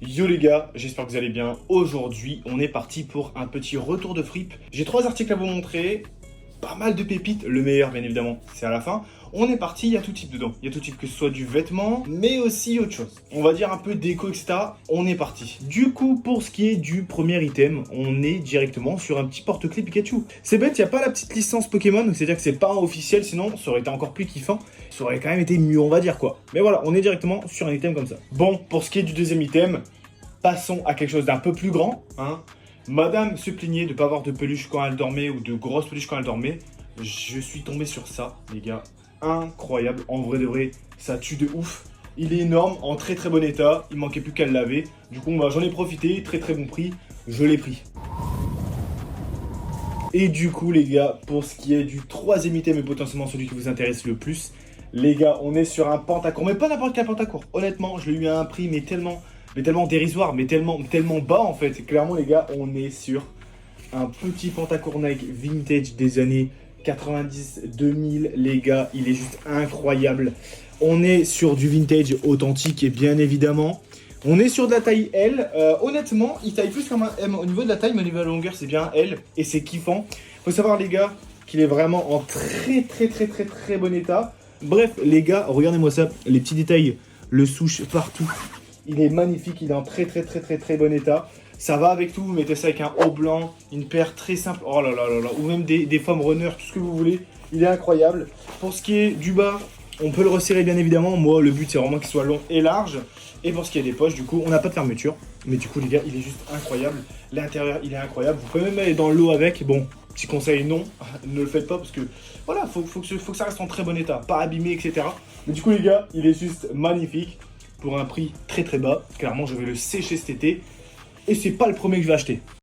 Yo les gars, j'espère que vous allez bien. Aujourd'hui, on est parti pour un petit retour de fripe. J'ai 3 articles à vous montrer, pas mal de pépites, le meilleur bien évidemment, c'est à la fin. On est parti, il y a tout type dedans. Il y a tout type, que ce soit du vêtement, mais aussi autre chose. On va dire un peu déco, etc. On est parti. Du coup, pour ce qui est du premier item, on est directement sur un petit porte-clés Pikachu. C'est bête, il n'y a pas la petite licence Pokémon, c'est-à-dire que c'est pas un officiel, sinon ça aurait été encore plus kiffant. Ça aurait quand même été mieux, on va dire quoi. Mais voilà, on est directement sur un item comme ça. Bon, pour ce qui est du deuxième item, passons à quelque chose d'un peu plus grand. Hein. Madame se plaignait de ne pas avoir de peluche quand elle dormait ou de grosses peluches quand elle dormait. Je suis tombé sur ça, les gars. Incroyable. En vrai de vrai, ça tue de ouf. Il est énorme, en très très bon état. Il manquait plus qu'à le laver. Du coup, j'en ai profité. Très très bon prix. Je l'ai pris. Et du coup, les gars, pour ce qui est du troisième item et potentiellement celui qui vous intéresse le plus, les gars, on est sur un Pantacourt. Mais pas n'importe quel Pantacourt. Honnêtement, je l'ai eu à un prix, mais tellement dérisoire, mais tellement bas en fait. Clairement, les gars, on est sur un petit Pantacourt Nike vintage des années 90-2000. Les gars, il est juste incroyable. On est sur du vintage authentique et bien évidemment, on est sur de la taille L. Honnêtement, il taille plus comme un M. Au niveau de la taille, mais au niveau de la longueur, c'est bien un L et c'est kiffant. Faut savoir, les gars, qu'il est vraiment en très bon état. Bref, les gars, regardez-moi ça. Les petits détails, le souche partout. Il est magnifique, il est en très bon état. Ça va avec tout, vous mettez ça avec un haut blanc, une paire très simple, oh là là là là, ou même des femmes runners, tout ce que vous voulez. Il est incroyable. Pour ce qui est du bas, on peut le resserrer bien évidemment. Moi, le but c'est vraiment qu'il soit long et large. Et pour ce qui est des poches, du coup, on n'a pas de fermeture. Mais du coup, les gars, il est juste incroyable. L'intérieur, il est incroyable. Vous pouvez même aller dans l'eau avec. Bon, petit conseil, non, ne le faites pas parce que voilà, faut que ça reste en très bon état, pas abîmé, etc. Mais du coup, les gars, il est juste magnifique. Pour un prix très bas. Clairement, je vais le sécher cet été. Et c'est pas le premier que je vais acheter.